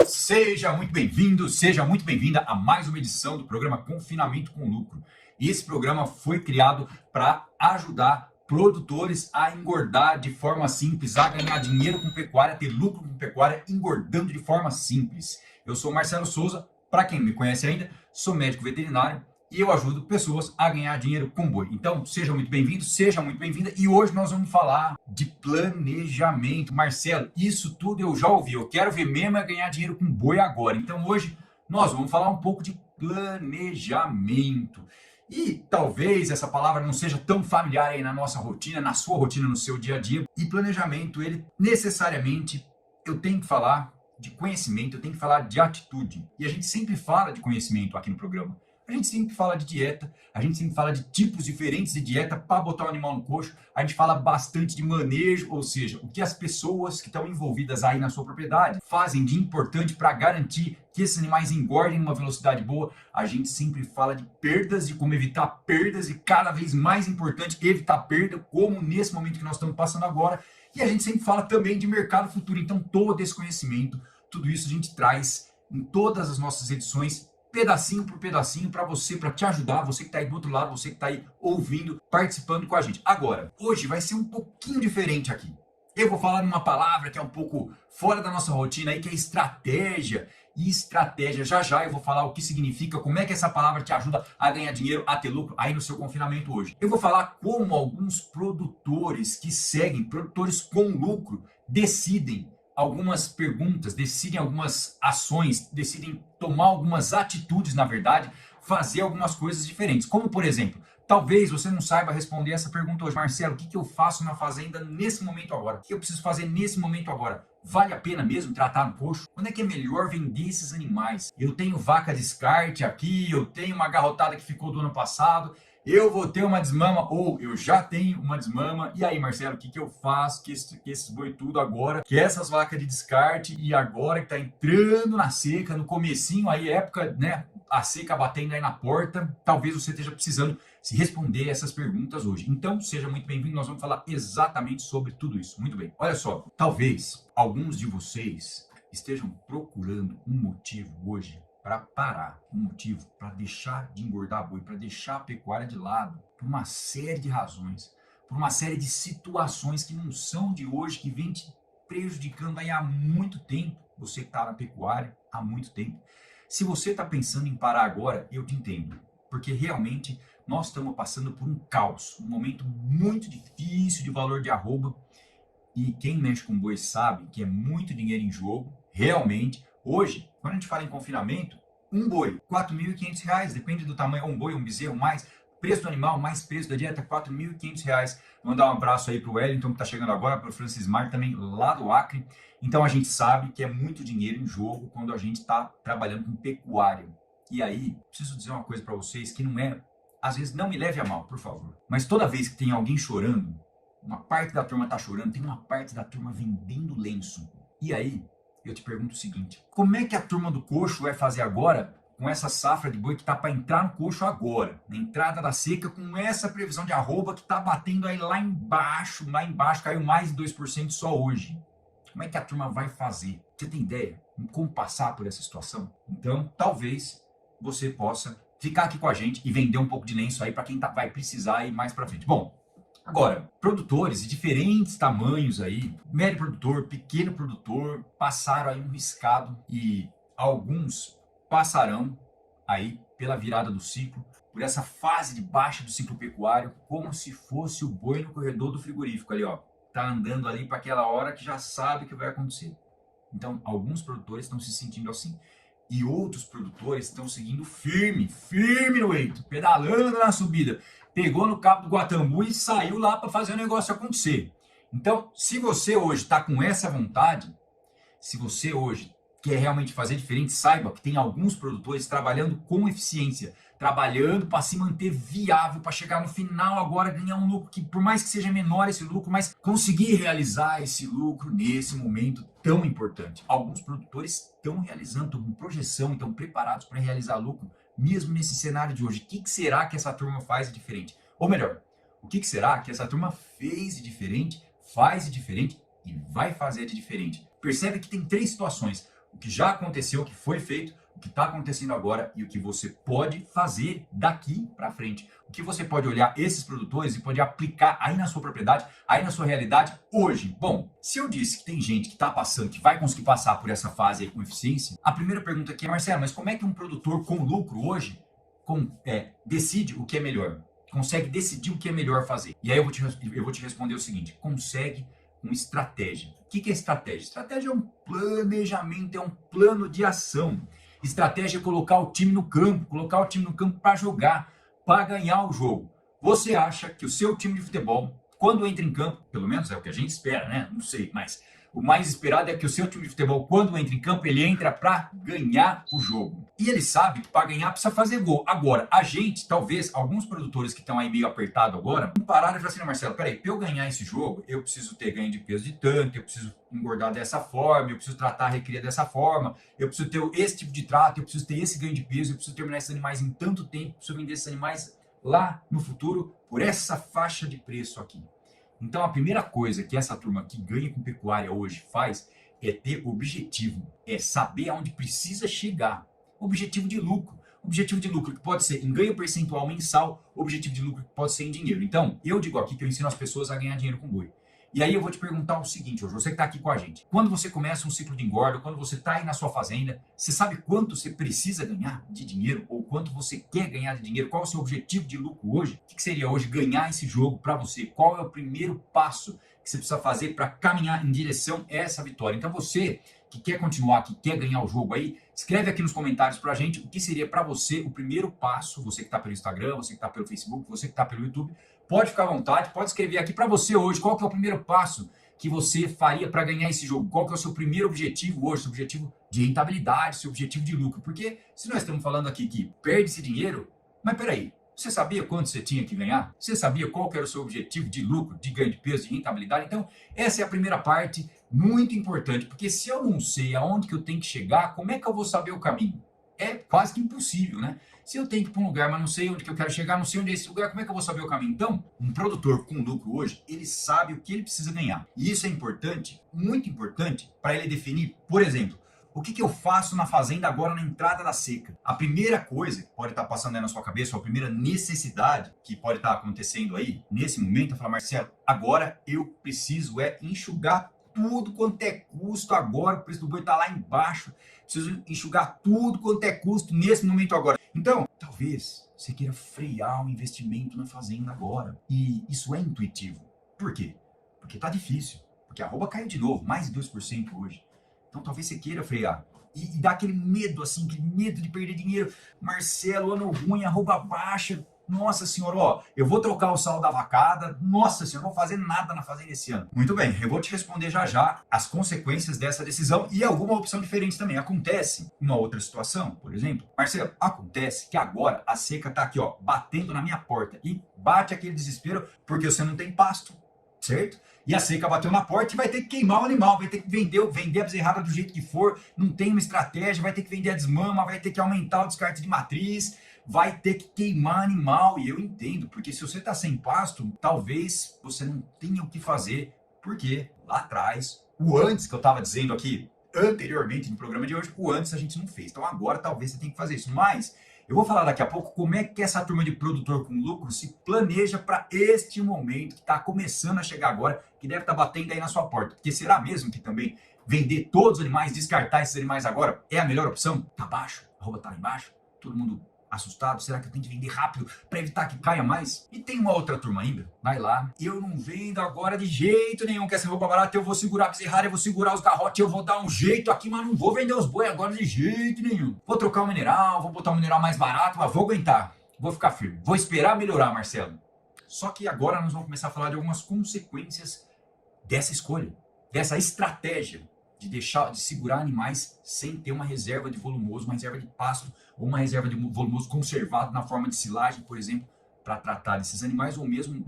Seja muito bem-vindo, seja muito bem-vinda a mais uma edição do programa Confinamento com Lucro. Esse programa foi criado para ajudar produtores a engordar de forma simples, a ganhar dinheiro com pecuária, ter lucro com pecuária, engordando de forma simples. Eu sou Marcelo Souza, para quem não me conhece ainda, sou médico veterinário e eu ajudo pessoas a ganhar dinheiro com boi. Então, seja muito bem-vindo, seja muito bem-vinda. E hoje nós vamos falar de planejamento. Marcelo, isso tudo eu já ouvi. Eu quero ver mesmo é ganhar dinheiro com boi agora. Então, hoje nós vamos falar um pouco de planejamento. E talvez essa palavra não seja tão familiar aí na nossa rotina, na sua rotina, no seu dia a dia. E planejamento, ele necessariamente, eu tenho que falar de conhecimento, eu tenho que falar de atitude. E a gente sempre fala de conhecimento aqui no programa. A gente sempre fala de dieta, a gente sempre fala de tipos diferentes de dieta para botar o animal no coxo, a gente fala bastante de manejo, ou seja, o que as pessoas que estão envolvidas aí na sua propriedade fazem de importante para garantir que esses animais engordem numa velocidade boa. A gente sempre fala de perdas, de como evitar perdas e cada vez mais importante evitar perda, como nesse momento que nós estamos passando agora. E a gente sempre fala também de mercado futuro. Então todo esse conhecimento, tudo isso a gente traz em todas as nossas edições, pedacinho por pedacinho, para você, para te ajudar, você que está aí do outro lado, você que está aí ouvindo, participando com a gente. Agora, hoje vai ser um pouquinho diferente aqui. Eu vou falar numa palavra que é um pouco fora da nossa rotina aí, que é estratégia. E estratégia, já eu vou falar o que significa, como é que essa palavra te ajuda a ganhar dinheiro, a ter lucro aí no seu confinamento hoje. Eu vou falar como alguns produtores que seguem, produtores com lucro, decidem algumas perguntas, decidem algumas ações, decidem tomar algumas atitudes, na verdade, fazer algumas coisas diferentes. Como, por exemplo, talvez você não saiba responder essa pergunta hoje. Marcelo, o que eu faço na fazenda nesse momento agora? O que eu preciso fazer nesse momento agora? Vale a pena mesmo tratar no coxo? Quando é que é melhor vender esses animais? Eu tenho vaca descarte aqui, eu tenho uma garrotada que ficou do ano passado, eu vou ter uma desmama, ou eu já tenho uma desmama. E aí, Marcelo, o que eu faço que esses boi tudo agora, que essas vacas de descarte, e agora que tá entrando na seca, no comecinho aí, época, né, a seca batendo aí na porta, talvez você esteja precisando se responder essas perguntas hoje. Então, seja muito bem-vindo, nós vamos falar exatamente sobre tudo isso. Muito bem. Olha só, talvez alguns de vocês estejam procurando um motivo hoje para parar, um motivo para deixar de engordar boi, para deixar a pecuária de lado, por uma série de razões, por uma série de situações que não são de hoje, que vem te prejudicando aí há muito tempo, você que está na pecuária há muito tempo. Se você está pensando em parar agora, eu te entendo, porque realmente nós estamos passando por um caos, um momento muito difícil de valor de arroba, e quem mexe com boi sabe que é muito dinheiro em jogo, realmente. Hoje, quando a gente fala em confinamento, um boi, R$ 4.500, depende do tamanho, um boi, um bezerro, mais preço do animal, mais preço da dieta, R$ 4.500. Mandar um abraço aí para o Wellington, que está chegando agora, para o Francis Mar também, lá do Acre. Então a gente sabe que é muito dinheiro em jogo quando a gente está trabalhando com pecuária. E aí, preciso dizer uma coisa para vocês que não é, às vezes não me leve a mal, por favor, mas toda vez que tem alguém chorando, uma parte da turma está chorando, tem uma parte da turma vendendo lenço. E aí, eu te pergunto o seguinte, como é que a turma do coxo vai fazer agora com essa safra de boi que está para entrar no coxo agora, na entrada da seca, com essa previsão de arroba que está batendo aí lá embaixo, caiu mais de 2% só hoje. Como é que a turma vai fazer? Você tem ideia em como passar por essa situação? Então, talvez você possa ficar aqui com a gente e vender um pouco de lenço aí para quem vai precisar ir mais para frente. Bom, agora, produtores de diferentes tamanhos aí, médio produtor, pequeno produtor, passaram aí um riscado e alguns passarão aí pela virada do ciclo, por essa fase de baixa do ciclo pecuário, como se fosse o boi no corredor do frigorífico ali, ó. Tá andando ali para aquela hora que já sabe o que vai acontecer. Então, alguns produtores estão se sentindo assim. E outros produtores estão seguindo firme no eito, pedalando na subida. Pegou no cabo do Guatambu e saiu lá para fazer o negócio acontecer. Então, se você hoje está com essa vontade, se você hoje quer realmente fazer diferente, saiba que tem alguns produtores trabalhando com eficiência, trabalhando para se manter viável, para chegar no final agora ganhar um lucro que, por mais que seja menor esse lucro, mas conseguir realizar esse lucro nesse momento tão importante. Alguns produtores estão realizando, estão com projeção, estão preparados para realizar lucro, mesmo nesse cenário de hoje. O que será que essa turma faz de diferente? Ou melhor, o que será que essa turma fez de diferente, faz de diferente e vai fazer de diferente? Percebe que tem três situações. o que já aconteceu, o que foi feito, o que está acontecendo agora e o que você pode fazer daqui para frente. O que você pode olhar esses produtores e pode aplicar aí na sua propriedade, aí na sua realidade hoje. Bom, se eu disse que tem gente que está passando, que vai conseguir passar por essa fase aí com eficiência, a primeira pergunta aqui é, Marcelo, mas como é que um produtor com lucro hoje decide o que é melhor? Consegue decidir o que é melhor fazer? E aí eu vou te responder o seguinte, consegue com estratégia. O que é estratégia? Estratégia é um planejamento, é um plano de ação. Estratégia é colocar o time no campo, para jogar, para ganhar o jogo. Você acha que o seu time de futebol, quando entra em campo, pelo menos é o que a gente espera, né? Não sei, mas o mais esperado é que o seu time de futebol, quando entra em campo, ele entra para ganhar o jogo. E ele sabe que para ganhar precisa fazer gol. Agora, a gente, talvez, alguns produtores que estão aí meio apertados agora, pararam e falaram assim, não, Marcelo, peraí, para eu ganhar esse jogo, eu preciso ter ganho de peso de tanto, eu preciso engordar dessa forma, eu preciso tratar a recria dessa forma, eu preciso ter esse tipo de trato, eu preciso ter esse ganho de peso, eu preciso terminar esses animais em tanto tempo, eu preciso vender esses animais lá no futuro por essa faixa de preço aqui. Então, a primeira coisa que essa turma que ganha com pecuária hoje faz é ter objetivo, é saber aonde precisa chegar. Objetivo de lucro. Objetivo de lucro que pode ser em ganho percentual mensal, objetivo de lucro que pode ser em dinheiro. Então, eu digo aqui que eu ensino as pessoas a ganhar dinheiro com boi. E aí eu vou te perguntar o seguinte, hoje, você que está aqui com a gente. Quando você começa um ciclo de engorda, quando você está aí na sua fazenda, você sabe quanto você precisa ganhar de dinheiro ou quanto você quer ganhar de dinheiro? Qual é o seu objetivo de lucro hoje? O que seria hoje ganhar esse jogo para você? Qual é o primeiro passo que você precisa fazer para caminhar em direção a essa vitória? Então você que quer continuar, que quer ganhar o jogo aí, escreve aqui nos comentários para a gente o que seria para você o primeiro passo, você que está pelo Instagram, você que está pelo Facebook, você que está pelo YouTube, pode ficar à vontade, pode escrever aqui para você hoje, qual que é o primeiro passo que você faria para ganhar esse jogo, qual que é o seu primeiro objetivo hoje, seu objetivo de rentabilidade, seu objetivo de lucro, porque se nós estamos falando aqui que perde esse dinheiro, mas peraí, você sabia quanto você tinha que ganhar? Você sabia qual que era o seu objetivo de lucro, de ganho de peso, de rentabilidade? Então, essa é a primeira parte, muito importante, porque se eu não sei aonde que eu tenho que chegar, como é que eu vou saber o caminho? É quase que impossível, né? Se eu tenho que ir para um lugar, mas não sei onde que eu quero chegar, não sei onde é esse lugar, como é que eu vou saber o caminho? Então, um produtor com lucro hoje, ele sabe o que ele precisa ganhar. E isso é importante, muito importante, para ele definir, por exemplo, o que eu faço na fazenda agora na entrada da seca? A primeira coisa que pode estar passando aí na sua cabeça, ou a primeira necessidade que pode estar acontecendo aí, nesse momento, é falar, Marcelo, agora eu preciso enxugar tudo quanto é custo agora, o preço do boi está lá embaixo, preciso enxugar tudo quanto é custo nesse momento agora. Então, talvez você queira frear o investimento na fazenda agora. E isso é intuitivo. Por quê? Porque está difícil. Porque a arroba caiu de novo, mais de 2% hoje. Então talvez você queira frear. E dá aquele medo, assim, aquele medo de perder dinheiro. Marcelo, ano ruim, arroba baixa. Nossa senhora, ó, eu vou trocar o sal da vacada. Nossa senhora, não vou fazer nada na fazenda esse ano. Muito bem, eu vou te responder já já as consequências dessa decisão e alguma opção diferente também. Acontece uma outra situação, por exemplo. Marcelo, acontece que agora a seca tá aqui, ó, batendo na minha porta. E bate aquele desespero porque você não tem pasto, certo? E a seca bateu na porta e vai ter que queimar o animal, vai ter que vender a bezerrada do jeito que for, não tem uma estratégia, vai ter que vender a desmama, vai ter que aumentar o descarte de matriz, vai ter que queimar animal. E eu entendo, porque se você está sem pasto, talvez você não tenha o que fazer, porque lá atrás, o antes que eu estava dizendo aqui, anteriormente no programa de hoje, o antes a gente não fez. Então agora talvez você tenha que fazer isso, mas eu vou falar daqui a pouco como é que essa turma de produtor com lucro se planeja para este momento que está começando a chegar agora, que deve estar batendo aí na sua porta. Porque será mesmo que também vender todos os animais, descartar esses animais agora é a melhor opção? Tá baixo, a arroba tá lá embaixo, todo mundo assustado, será que eu tenho que vender rápido para evitar que caia mais? E tem uma outra turma ainda, vai lá, eu não vendo agora de jeito nenhum, que essa roupa barata, eu vou segurar a bezerrada, eu vou segurar os garrotes, eu vou dar um jeito aqui, mas não vou vender os boi agora de jeito nenhum. Vou trocar o mineral, vou botar um mineral mais barato, mas vou aguentar, vou ficar firme, vou esperar melhorar, Marcelo. Só que agora nós vamos começar a falar de algumas consequências dessa escolha, dessa estratégia de segurar animais sem ter uma reserva de volumoso, uma reserva de pasto ou uma reserva de volumoso conservado na forma de silagem, por exemplo, para tratar desses animais, ou mesmo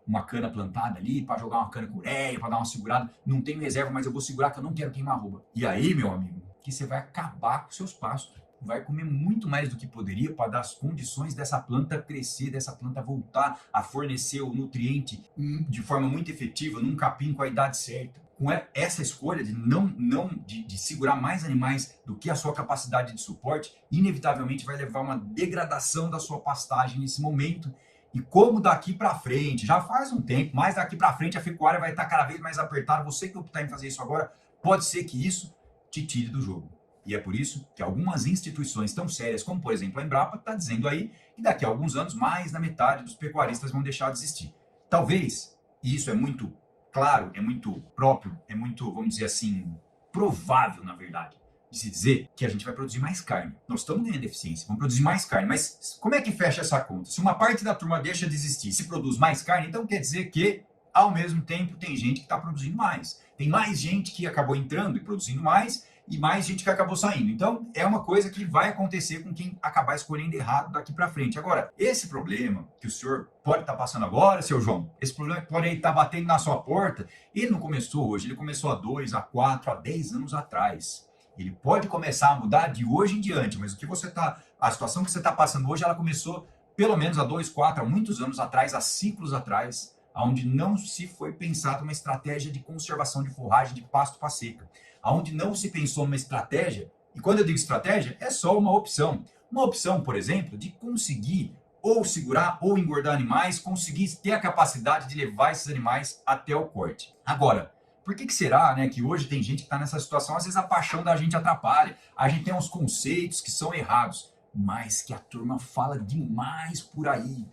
uma cana plantada ali, para jogar uma cana com ureia, para dar uma segurada. Não tenho reserva, mas eu vou segurar que eu não quero queimar arroba. E aí, meu amigo, que você vai acabar com seus pastos. Vai comer muito mais do que poderia para dar as condições dessa planta crescer, dessa planta voltar a fornecer o nutriente de forma muito efetiva, num capim com a idade certa. com essa escolha de segurar mais animais do que a sua capacidade de suporte, inevitavelmente vai levar a uma degradação da sua pastagem nesse momento. E como daqui para frente, já faz um tempo, mas daqui para frente a pecuária vai estar cada vez mais apertada, você que optar em fazer isso agora, pode ser que isso te tire do jogo. E é por isso que algumas instituições tão sérias, como por exemplo a Embrapa, está dizendo aí que daqui a alguns anos mais da metade dos pecuaristas vão deixar de existir. Talvez, e isso é muito claro, é muito próprio, é muito, vamos dizer assim, provável na verdade, de se dizer que a gente vai produzir mais carne. Nós estamos ganhando eficiência, vamos produzir mais carne, mas como é que fecha essa conta? Se uma parte da turma deixa de existir, se produz mais carne, então quer dizer que, ao mesmo tempo, tem gente que está produzindo mais. Tem mais gente que acabou entrando e produzindo mais, e mais gente que acabou saindo. Então, é uma coisa que vai acontecer com quem acabar escolhendo errado daqui para frente. Agora, esse problema que o senhor pode estar passando agora, seu João, esse problema que pode estar batendo na sua porta, ele não começou hoje, ele começou há 2, há 4, há 10 anos atrás. Ele pode começar a mudar de hoje em diante, mas a situação que você está passando hoje, ela começou pelo menos há 2, 4, há muitos anos atrás, há ciclos atrás, onde não se foi pensado uma estratégia de conservação de forragem de pasto para seca, onde não se pensou numa estratégia, e quando eu digo estratégia, é só uma opção. Uma opção, por exemplo, de conseguir ou segurar ou engordar animais, conseguir ter a capacidade de levar esses animais até o corte. Agora, por que será, né, que hoje tem gente que está nessa situação? Às vezes a paixão da gente atrapalha, a gente tem uns conceitos que são errados, mas que a turma fala demais por aí.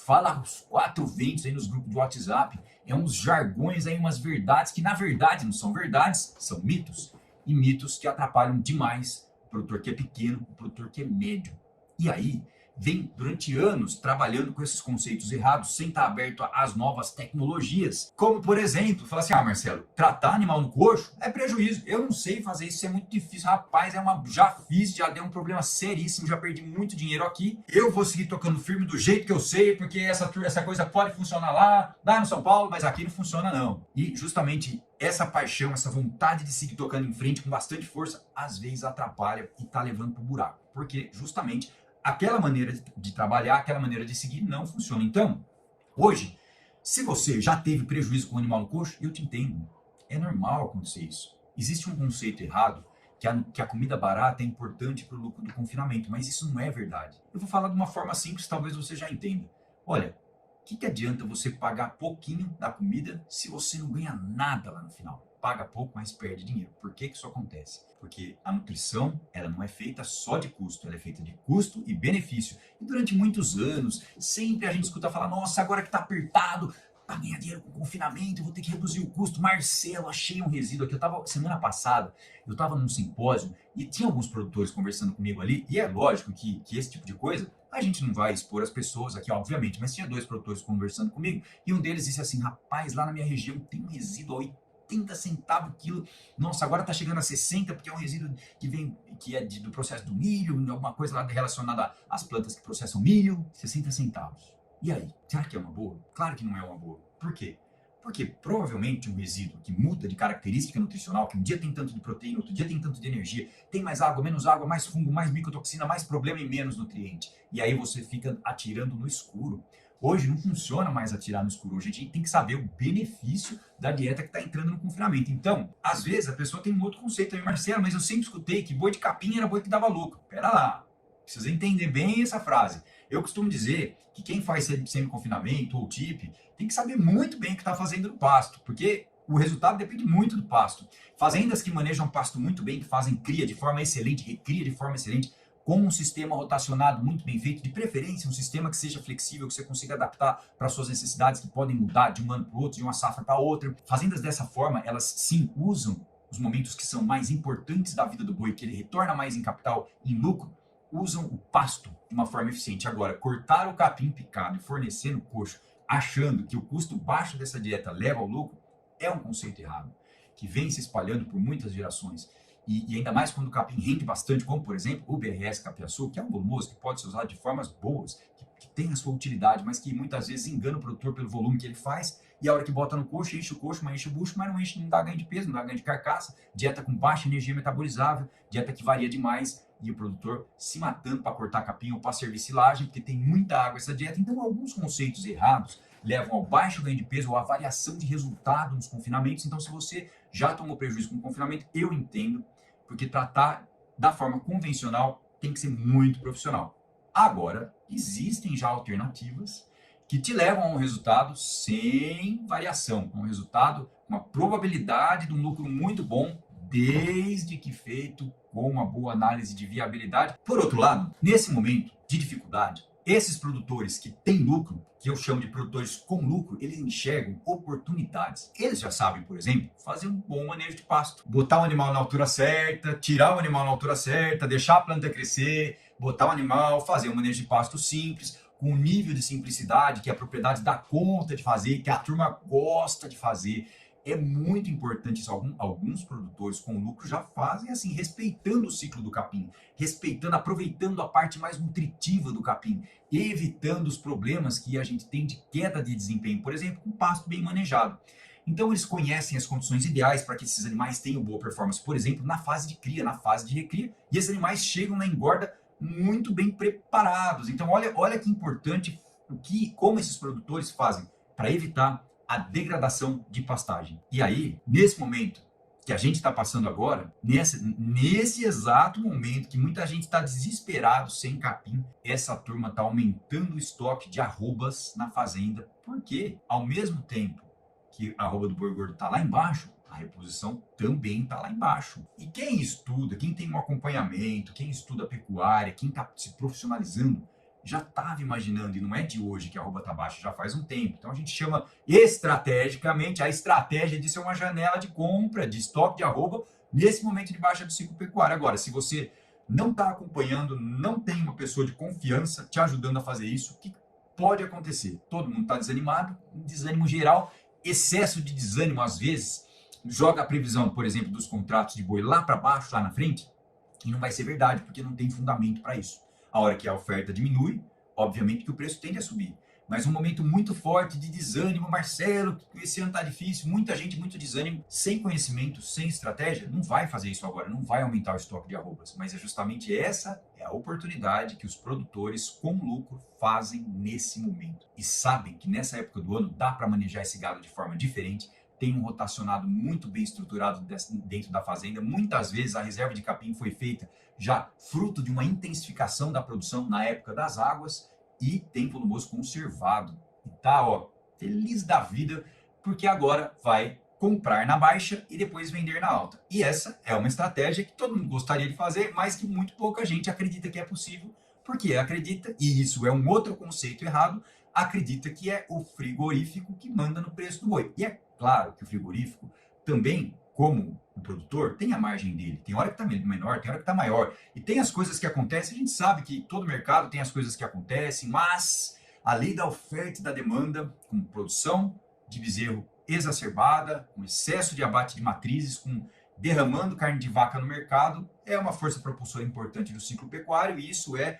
Fala os 4 ventos aí nos grupos de WhatsApp, é uns jargões aí, umas verdades que na verdade não são verdades, são mitos. E mitos que atrapalham demais o produtor que é pequeno, o produtor que é médio. E aí, vem durante anos trabalhando com esses conceitos errados, sem estar aberto às novas tecnologias. Como, por exemplo, falar assim, Marcelo, tratar animal no coxo é prejuízo. Eu não sei fazer isso, é muito difícil. Rapaz, já fiz, já deu um problema seríssimo, já perdi muito dinheiro aqui. Eu vou seguir tocando firme do jeito que eu sei, porque essa coisa pode funcionar lá no São Paulo, mas aqui não funciona não. E justamente essa paixão, essa vontade de seguir tocando em frente com bastante força, às vezes atrapalha e tá levando pro buraco. Porque justamente aquela maneira de trabalhar, aquela maneira de seguir não funciona. Então, hoje, se você já teve prejuízo com o animal no coxo, eu te entendo. É normal acontecer isso. Existe um conceito errado que a comida barata é importante para o lucro do confinamento, mas isso não é verdade. Eu vou falar de uma forma simples, talvez você já entenda. Olha, o que adianta você pagar pouquinho da comida se você não ganha nada lá no final? Paga pouco, mas perde dinheiro. Por que isso acontece? Porque a nutrição, ela não é feita só de custo, ela é feita de custo e benefício. E durante muitos anos, sempre a gente escuta falar, nossa, agora que está apertado, para ganhar dinheiro com confinamento, eu vou ter que reduzir o custo. Marcelo, achei um resíduo aqui. Semana passada, eu estava num simpósio e tinha alguns produtores conversando comigo ali, e é lógico que esse tipo de coisa a gente não vai expor as pessoas aqui, obviamente, mas tinha 2 produtores conversando comigo e um deles disse assim, rapaz, lá na minha região tem um resíduo a 80 centavos o quilo. Nossa, agora está chegando a 60 porque é um resíduo que é do processo do milho, alguma coisa lá relacionada às plantas que processam milho, 60 centavos. E aí, será que é uma boa? Claro que não é uma boa. Por quê? Porque provavelmente um resíduo que muda de característica nutricional, que um dia tem tanto de proteína, outro dia tem tanto de energia, tem mais água, menos água, mais fungo, mais micotoxina, mais problema e menos nutriente. E aí você fica atirando no escuro. Hoje não funciona mais atirar no escuro. Hoje a gente tem que saber o benefício da dieta que está entrando no confinamento. Então, às vezes a pessoa tem um outro conceito aí, Marcelo, mas eu sempre escutei que boi de capim era boi que dava lucro. Pera lá, precisa entender bem essa frase. Eu costumo dizer que quem faz semi-confinamento ou TIP tem que saber muito bem o que está fazendo no pasto, porque o resultado depende muito do pasto. Fazendas que manejam pasto muito bem, que fazem cria de forma excelente, recria de forma excelente, com um sistema rotacionado muito bem feito, de preferência um sistema que seja flexível, que você consiga adaptar para suas necessidades, que podem mudar de um ano para o outro, de uma safra para outra. Fazendas dessa forma, elas sim usam os momentos que são mais importantes da vida do boi, que ele retorna mais em capital, em lucro, usam o pasto de uma forma eficiente. Agora, cortar o capim picado e fornecer no coxo, achando que o custo baixo dessa dieta leva ao lucro, é um conceito errado, que vem se espalhando por muitas gerações. E ainda mais quando o capim rende bastante, como por exemplo o BRS Capiaçu, que é um volumoso que pode ser usado de formas boas, que tem a sua utilidade, mas que muitas vezes engana o produtor pelo volume que ele faz, e a hora que bota no coxo, enche o coxo, mas enche o bucho, mas não enche, não dá ganho de peso, não dá ganho de carcaça, dieta com baixa energia metabolizável, dieta que varia demais, e o produtor se matando para cortar capim ou para servir silagem, porque tem muita água essa dieta. Então, alguns conceitos errados levam ao baixo ganho de peso ou à variação de resultado nos confinamentos. Então, se você já tomou prejuízo com o confinamento, eu entendo, porque tratar da forma convencional tem que ser muito profissional. Agora, existem já alternativas que te levam a um resultado sem variação, um resultado, uma probabilidade de um lucro muito bom, desde que feito com uma boa análise de viabilidade. Por outro lado, nesse momento de dificuldade, esses produtores que têm lucro, que eu chamo de produtores com lucro, eles enxergam oportunidades. Eles já sabem, por exemplo, fazer um bom manejo de pasto. Botar o animal na altura certa, tirar o animal na altura certa, deixar a planta crescer, botar o animal, fazer um manejo de pasto simples, com um nível de simplicidade que a propriedade dá conta de fazer, que a turma gosta de fazer. É muito importante isso. Alguns produtores com lucro já fazem assim, respeitando o ciclo do capim, respeitando, aproveitando a parte mais nutritiva do capim, evitando os problemas que a gente tem de queda de desempenho, por exemplo, com pasto bem manejado. Então eles conhecem as condições ideais para que esses animais tenham boa performance, por exemplo, na fase de cria, na fase de recria, e esses animais chegam na engorda muito bem preparados. Então olha que importante como esses produtores fazem para evitar a degradação de pastagem. E aí, nesse momento que a gente está passando agora, nesse exato momento que muita gente está desesperado sem capim, essa turma está aumentando o estoque de arrobas na fazenda, porque ao mesmo tempo que a arroba do boi gordo está lá embaixo, a reposição também está lá embaixo. E quem estuda, quem tem um acompanhamento, quem estuda pecuária, quem está se profissionalizando, já estava imaginando, e não é de hoje que a arroba está baixa, já faz um tempo. Então a gente chama estrategicamente a estratégia de ser uma janela de compra, de estoque de arroba, nesse momento de baixa do ciclo pecuário. Agora, se você não está acompanhando, não tem uma pessoa de confiança te ajudando a fazer isso, o que pode acontecer? Todo mundo está desanimado, um desânimo geral, excesso de desânimo às vezes, joga a previsão, por exemplo, dos contratos de boi lá para baixo, lá na frente, e não vai ser verdade, porque não tem fundamento para isso. A hora que a oferta diminui, obviamente que o preço tende a subir. Mas um momento muito forte de desânimo, Marcelo, esse ano está difícil, muita gente, muito desânimo, sem conhecimento, sem estratégia, não vai fazer isso agora, não vai aumentar o estoque de arrobas. Mas é justamente essa é a oportunidade que os produtores com lucro fazem nesse momento. E sabem que nessa época do ano dá para manejar esse gado de forma diferente, tem um rotacionado muito bem estruturado dentro da fazenda. Muitas vezes a reserva de capim foi feita já fruto de uma intensificação da produção na época das águas e tem volumoso conservado. E tá, feliz da vida, porque agora vai comprar na baixa e depois vender na alta. E essa é uma estratégia que todo mundo gostaria de fazer, mas que muito pouca gente acredita que é possível, porque acredita, e isso é um outro conceito errado, acredita que é o frigorífico que manda no preço do boi. E é claro que o frigorífico também, como o produtor, tem a margem dele. Tem hora que está menor, tem hora que está maior. E tem as coisas que acontecem, a gente sabe que todo mercado tem as coisas que acontecem, mas a lei da oferta e da demanda, com produção de bezerro exacerbada, com excesso de abate de matrizes, com derramando carne de vaca no mercado, é uma força propulsora importante do ciclo pecuário e isso é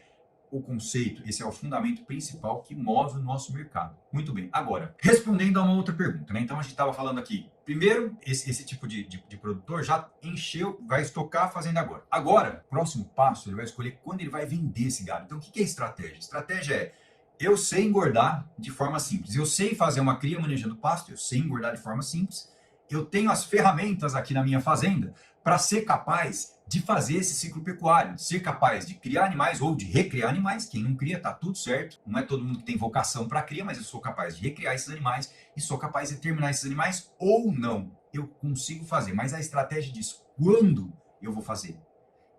o conceito, esse é o fundamento principal que move o nosso mercado. Muito bem, agora, respondendo a uma outra pergunta, né? Então a gente estava falando aqui, primeiro, esse tipo de produtor já encheu, vai estocar a fazenda agora. Agora, próximo passo, ele vai escolher quando ele vai vender esse gado. Então o que é estratégia? Estratégia é, eu sei engordar de forma simples, eu sei fazer uma cria manejando pasto, eu sei engordar de forma simples, eu tenho as ferramentas aqui na minha fazenda para ser capaz de fazer esse ciclo pecuário, de ser capaz de criar animais ou de recriar animais. Quem não cria, tá tudo certo. Não é todo mundo que tem vocação para cria, mas eu sou capaz de recriar esses animais e sou capaz de terminar esses animais ou não. Eu consigo fazer, mas a estratégia diz quando eu vou fazer.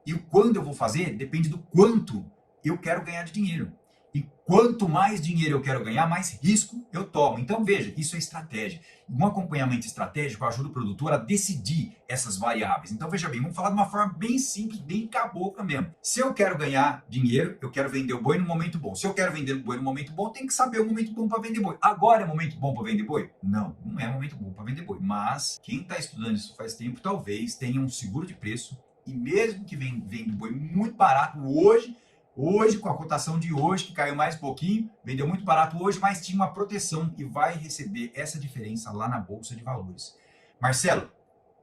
E o quando eu vou fazer depende do quanto eu quero ganhar de dinheiro. E quanto mais dinheiro eu quero ganhar, mais risco eu tomo. Então, veja, isso é estratégia. Um acompanhamento estratégico ajuda o produtor a decidir essas variáveis. Então, veja bem, vamos falar de uma forma bem simples, bem cabocla mesmo. Se eu quero ganhar dinheiro, eu quero vender o boi no momento bom. Se eu quero vender o boi no momento bom, tem que saber o momento bom para vender boi. Agora é momento bom para vender boi? Não, não é momento bom para vender boi. Mas quem está estudando isso faz tempo, talvez tenha um seguro de preço e mesmo que venda o boi muito barato Hoje, com a cotação de hoje, que caiu mais um pouquinho, vendeu muito barato hoje, mas tinha uma proteção e vai receber essa diferença lá na Bolsa de Valores. Marcelo,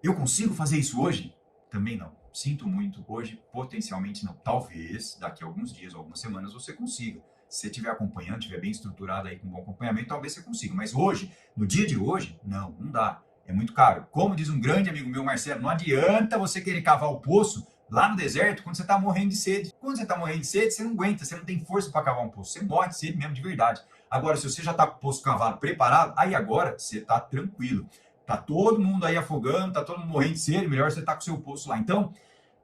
eu consigo fazer isso hoje? Também não. Sinto muito, hoje potencialmente não. Talvez daqui a alguns dias, algumas semanas você consiga. Se você estiver acompanhando, estiver bem estruturado aí com bom acompanhamento, talvez você consiga. Mas hoje, no dia de hoje, não dá. É muito caro. Como diz um grande amigo meu, Marcelo, não adianta você querer cavar o poço lá no deserto quando você está morrendo de sede. Quando você está morrendo de sede, você não aguenta, você não tem força para cavar um poço. Você morre de sede mesmo, de verdade. Agora, se você já está com o poço cavado, preparado, aí agora você está tranquilo. Tá todo mundo aí afogando, tá todo mundo morrendo de sede, melhor você estar com o seu poço lá. Então,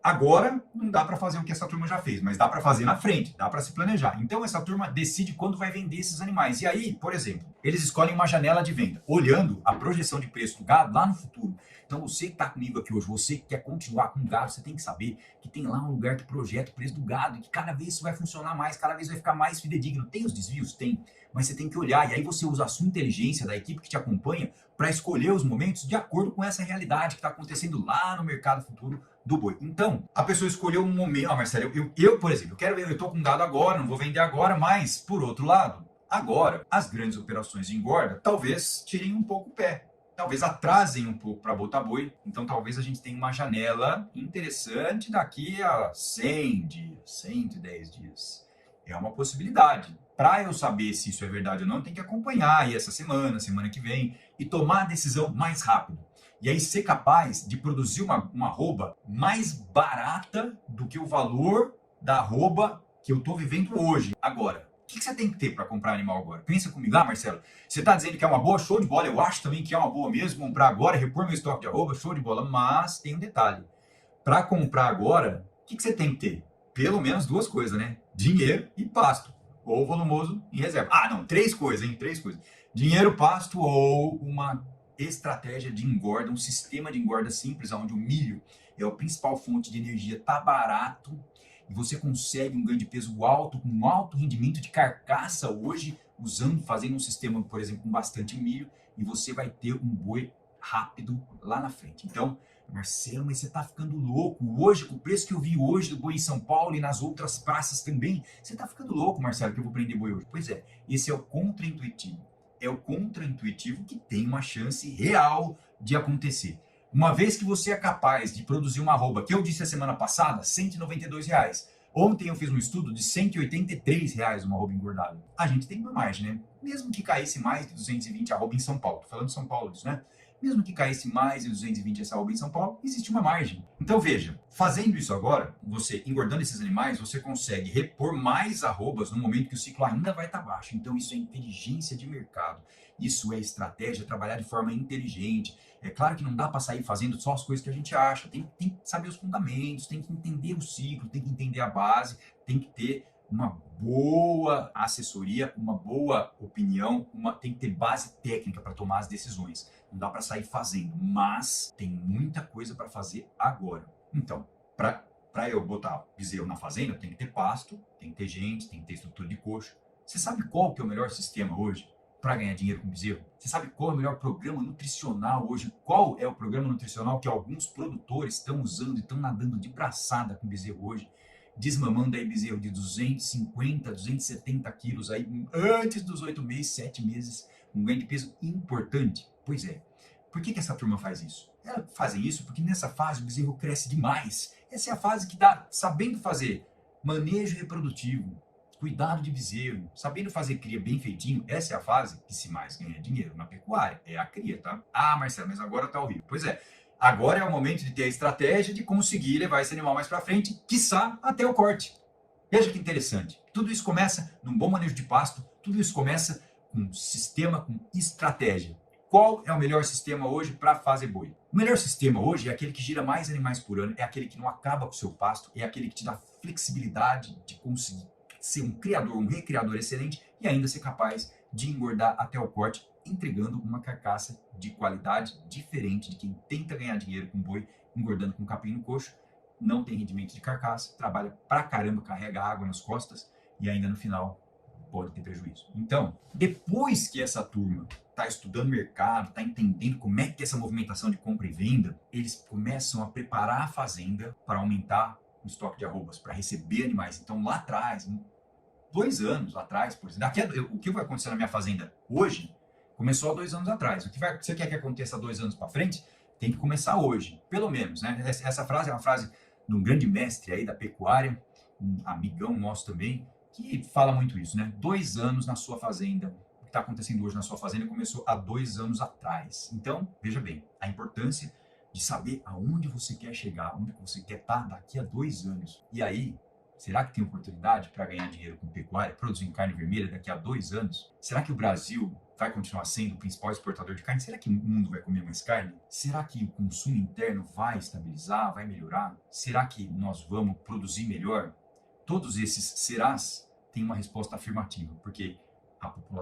agora não dá para fazer o que essa turma já fez, mas dá para fazer na frente, dá para se planejar. Então essa turma decide quando vai vender esses animais. E aí, por exemplo, eles escolhem uma janela de venda, olhando a projeção de preço do gado lá no futuro. Então você que está comigo aqui hoje, você que quer continuar com o gado, você tem que saber que tem lá um lugar que projeta o preço do gado e que cada vez isso vai funcionar mais, cada vez vai ficar mais fidedigno. Tem os desvios? Tem. Mas você tem que olhar e aí você usa a sua inteligência da equipe que te acompanha para escolher os momentos de acordo com essa realidade que está acontecendo lá no mercado futuro do boi. Então, a pessoa escolheu um momento. Marcelo, por exemplo, eu estou com gado agora, não vou vender agora, mas, por outro lado, agora, as grandes operações de engorda talvez tirem um pouco o pé. Talvez atrasem um pouco para botar boi. Então, talvez a gente tenha uma janela interessante daqui a 100 dias, 110 dias. É uma possibilidade. Para eu saber se isso é verdade ou não, tem que acompanhar aí essa semana que vem, e tomar a decisão mais rápido. E aí ser capaz de produzir uma arroba mais barata do que o valor da arroba que eu estou vivendo hoje. Agora, o que você tem que ter para comprar animal agora? Pensa comigo lá, Marcelo. Você está dizendo que é uma boa, show de bola. Eu acho também que é uma boa mesmo comprar agora, repor meu estoque de arroba, show de bola. Mas tem um detalhe. Para comprar agora, o que você tem que ter? Pelo menos duas coisas, né? Dinheiro e pasto. Ou volumoso em reserva. Ah, não, três coisas, hein? Três coisas. Dinheiro, pasto ou uma estratégia de engorda, um sistema de engorda simples, onde o milho é a principal fonte de energia, tá barato e você consegue um ganho de peso alto, com um alto rendimento de carcaça hoje, fazendo um sistema, por exemplo, com bastante milho, e você vai ter um boi rápido lá na frente. Então, Marcelo, mas você está ficando louco. Hoje, com o preço que eu vi hoje do boi em São Paulo e nas outras praças também, você está ficando louco, Marcelo, que eu vou prender boi hoje. Pois é, esse é o contra-intuitivo. É o contra-intuitivo que tem uma chance real de acontecer. Uma vez que você é capaz de produzir uma arroba, que eu disse a semana passada, R$ 192. Ontem eu fiz um estudo de R$ 183 uma arroba engordada. A gente tem uma margem, né? Mesmo que caísse mais de 220 arroba em São Paulo. Tô falando de São Paulo disso, né? Mesmo que caísse mais de 220 essa arroba em São Paulo, existe uma margem. Então veja, fazendo isso agora, você engordando esses animais, você consegue repor mais arrobas no momento que o ciclo ainda vai estar baixo. Então isso é inteligência de mercado. Isso é estratégia, trabalhar de forma inteligente. É claro que não dá para sair fazendo só as coisas que a gente acha. Tem que saber os fundamentos, tem que entender o ciclo, tem que entender a base, tem que ter uma boa assessoria, uma boa opinião, tem que ter base técnica para tomar as decisões. Não dá para sair fazendo, mas tem muita coisa para fazer agora. Então, para eu botar bezerro na fazenda, tem que ter pasto, tem que ter gente, tem que ter estrutura de coxo. Você sabe qual que é o melhor sistema hoje para ganhar dinheiro com bezerro? Você sabe qual é o melhor programa nutricional hoje? Qual é o programa nutricional que alguns produtores estão usando e estão nadando de braçada com bezerro hoje? Desmamando aí bezerro de 250, 270 quilos aí antes dos 8 meses, 7 meses, um ganho de peso importante. Pois é. Por que essa turma faz isso? Elas fazem isso porque nessa fase o bezerro cresce demais. Essa é a fase que dá, sabendo fazer manejo reprodutivo, cuidado de bezerro, sabendo fazer cria bem feitinho, essa é a fase que se mais ganha dinheiro na pecuária, é a cria, tá? Ah, Marcelo, mas agora tá horrível. Pois é. Agora é o momento de ter a estratégia de conseguir levar esse animal mais para frente, quiçá até o corte. Veja que interessante. Tudo isso começa num bom manejo de pasto, tudo isso começa com sistema, com estratégia. Qual é o melhor sistema hoje para fazer boi? O melhor sistema hoje é aquele que gira mais animais por ano, é aquele que não acaba com o seu pasto, é aquele que te dá flexibilidade de conseguir ser um criador, um recriador excelente e ainda ser capaz de engordar até o corte, entregando uma carcaça de qualidade diferente de quem tenta ganhar dinheiro com boi, engordando com capim no coxo, não tem rendimento de carcaça, trabalha pra caramba, carrega água nas costas e ainda no final pode ter prejuízo. Então, depois que essa turma está estudando mercado, está entendendo como é que é essa movimentação de compra e venda, eles começam a preparar a fazenda para aumentar o estoque de arrobas, para receber animais. Então, lá atrás, 2 anos atrás, por exemplo, o que vai acontecer na minha fazenda hoje começou há 2 anos atrás. O que você quer que aconteça 2 anos para frente, tem que começar hoje, pelo menos, né? Essa frase é uma frase de um grande mestre aí da pecuária, um amigão nosso também, que fala muito isso, né? 2 anos na sua fazenda. O que está acontecendo hoje na sua fazenda começou há 2 anos atrás. Então, veja bem, a importância de saber aonde você quer chegar, onde você quer estar daqui a 2 anos. E aí, será que tem oportunidade para ganhar dinheiro com pecuária, produzindo carne vermelha daqui a 2 anos? Será que o Brasil vai continuar sendo o principal exportador de carne? Será que o mundo vai comer mais carne? Será que o consumo interno vai estabilizar, vai melhorar? Será que nós vamos produzir melhor? Todos esses serás têm uma resposta afirmativa, porque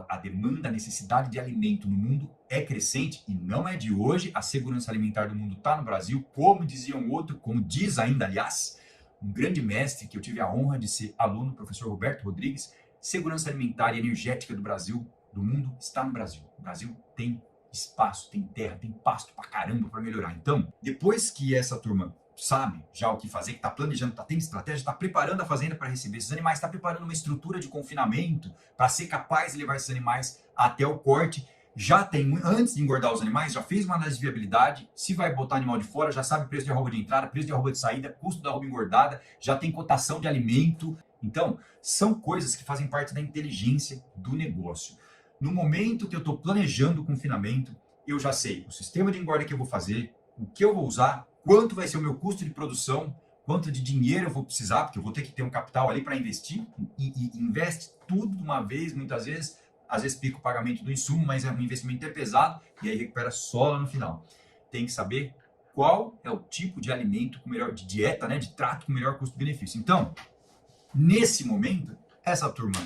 a demanda, a necessidade de alimento no mundo é crescente e não é de hoje. A segurança alimentar do mundo está no Brasil, como dizia um outro, como diz ainda, aliás, um grande mestre que eu tive a honra de ser aluno, o professor Roberto Rodrigues. Segurança alimentar e energética do Brasil, do mundo, está no Brasil. O Brasil tem espaço, tem terra, tem pasto pra caramba para melhorar. Então, depois que essa turma sabe já o que fazer, que está planejando, está tendo estratégia, está preparando a fazenda para receber esses animais, está preparando uma estrutura de confinamento para ser capaz de levar esses animais até o corte, já tem, antes de engordar os animais, já fez uma análise de viabilidade, se vai botar animal de fora, já sabe preço de arroba de entrada, preço de arroba de saída, custo da arroba engordada, já tem cotação de alimento. Então, são coisas que fazem parte da inteligência do negócio. No momento que eu estou planejando o confinamento, eu já sei o sistema de engorda que eu vou fazer, o que eu vou usar, quanto vai ser o meu custo de produção, quanto de dinheiro eu vou precisar, porque eu vou ter que ter um capital ali para investir, e investe tudo de uma vez, muitas vezes, às vezes pica o pagamento do insumo, mas o investimento é pesado, e aí recupera só lá no final. Tem que saber qual é o tipo de alimento com melhor, de dieta, né, de trato com melhor custo-benefício. Então, nesse momento, essa turma,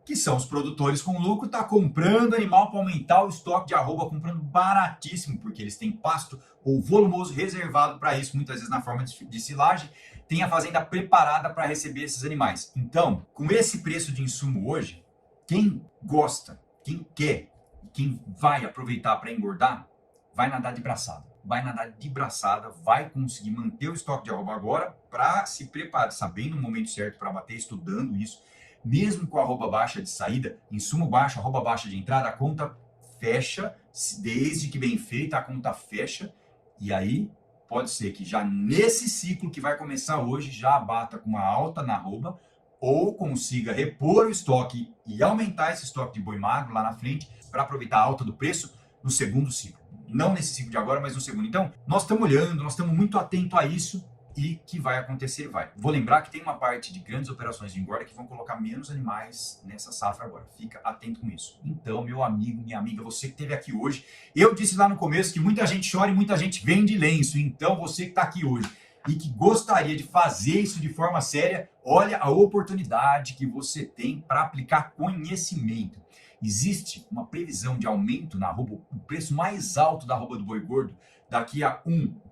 que são os produtores com lucro, está comprando animal para aumentar o estoque de arroba, comprando baratíssimo, porque eles têm pasto ou volumoso reservado para isso, muitas vezes na forma de silagem, tem a fazenda preparada para receber esses animais. Então, com esse preço de insumo hoje, quem gosta, quem quer, quem vai aproveitar para engordar, vai nadar de braçada. Vai nadar de braçada, vai conseguir manter o estoque de arroba agora para se preparar, sabendo o momento certo para bater, estudando isso. Mesmo com a arroba baixa de saída, insumo baixo, arroba baixa de entrada, a conta fecha, desde que bem feita, a conta fecha. E aí, pode ser que já nesse ciclo que vai começar hoje, já bata com uma alta na arroba, ou consiga repor o estoque e aumentar esse estoque de boi magro lá na frente, para aproveitar a alta do preço no segundo ciclo. Não nesse ciclo de agora, mas no segundo. Então, nós estamos olhando, nós estamos muito atentos a isso, e que vai acontecer, vai. Vou lembrar que tem uma parte de grandes operações de engorda que vão colocar menos animais nessa safra agora. Fica atento com isso. Então, meu amigo, minha amiga, você que esteve aqui hoje, eu disse lá no começo que muita gente chora e muita gente vende lenço. Então, você que está aqui hoje e que gostaria de fazer isso de forma séria, olha a oportunidade que você tem para aplicar conhecimento. Existe uma previsão de aumento na arroba, o preço mais alto da arroba do boi gordo daqui a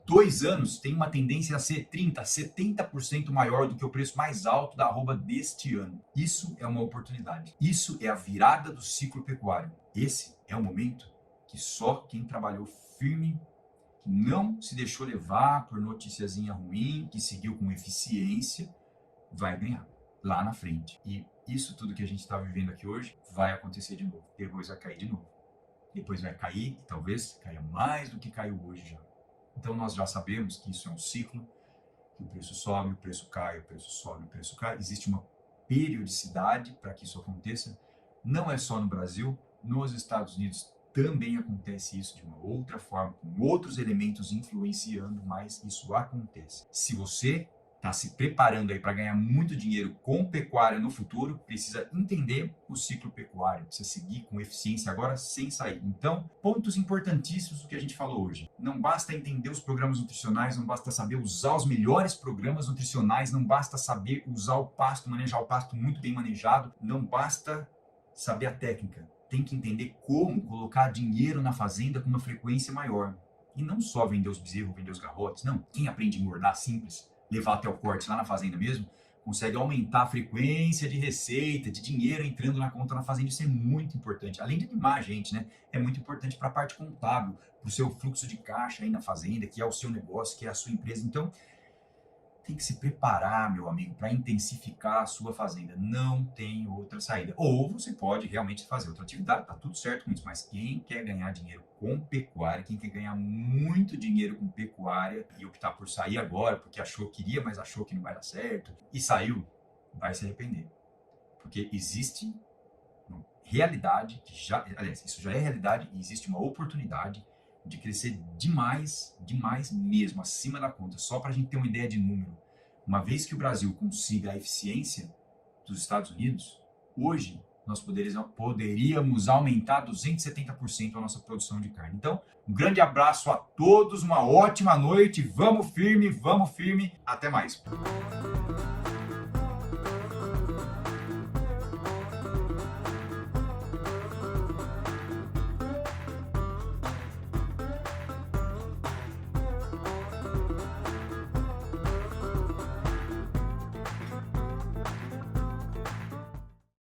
2 anos tem uma tendência a ser 30%, 70% maior do que o preço mais alto da arroba deste ano. Isso é uma oportunidade. Isso é a virada do ciclo pecuário. Esse é o momento que só quem trabalhou firme, que não se deixou levar por noticiazinha ruim, que seguiu com eficiência, vai ganhar lá na frente. E isso tudo que a gente está vivendo aqui hoje vai acontecer de novo. Depois vai cair de novo. Depois vai cair e talvez caia mais do que caiu hoje já. Então nós já sabemos que isso é um ciclo, que o preço sobe, o preço cai, o preço sobe, o preço cai. Existe uma periodicidade para que isso aconteça. Não é só no Brasil, nos Estados Unidos também acontece isso de uma outra forma, com outros elementos influenciando, mas isso acontece. Se você está se preparando aí para ganhar muito dinheiro com pecuária no futuro, precisa entender o ciclo pecuário, precisa seguir com eficiência agora sem sair. Então, pontos importantíssimos do que a gente falou hoje. Não basta entender os programas nutricionais, não basta saber usar os melhores programas nutricionais, não basta saber usar o pasto, manejar o pasto muito bem manejado, não basta saber a técnica. Tem que entender como colocar dinheiro na fazenda com uma frequência maior. E não só vender os bezerros, vender os garrotes, não. Quem aprende a engordar simples, levar até o corte lá na fazenda mesmo, consegue aumentar a frequência de receita, de dinheiro entrando na conta na fazenda. Isso é muito importante. Além de animar a gente, né? É muito importante para a parte contábil, para o seu fluxo de caixa aí na fazenda, que é o seu negócio, que é a sua empresa. Então, tem que se preparar, meu amigo, para intensificar a sua fazenda. Não tem outra saída. Ou você pode realmente fazer outra atividade, tá tudo certo com isso. Mas quem quer ganhar dinheiro com pecuária, quem quer ganhar muito dinheiro com pecuária e optar por sair agora, porque achou que queria, mas achou que não vai dar certo, e saiu, vai se arrepender. porque existe uma realidade, aliás, isso já é realidade e existe uma oportunidade de crescer demais, demais mesmo, acima da conta. Só para a gente ter uma ideia de número. Uma vez que o Brasil consiga a eficiência dos Estados Unidos, hoje nós poderíamos aumentar 270% a nossa produção de carne. Então, um grande abraço a todos, uma ótima noite, vamos firme, até mais.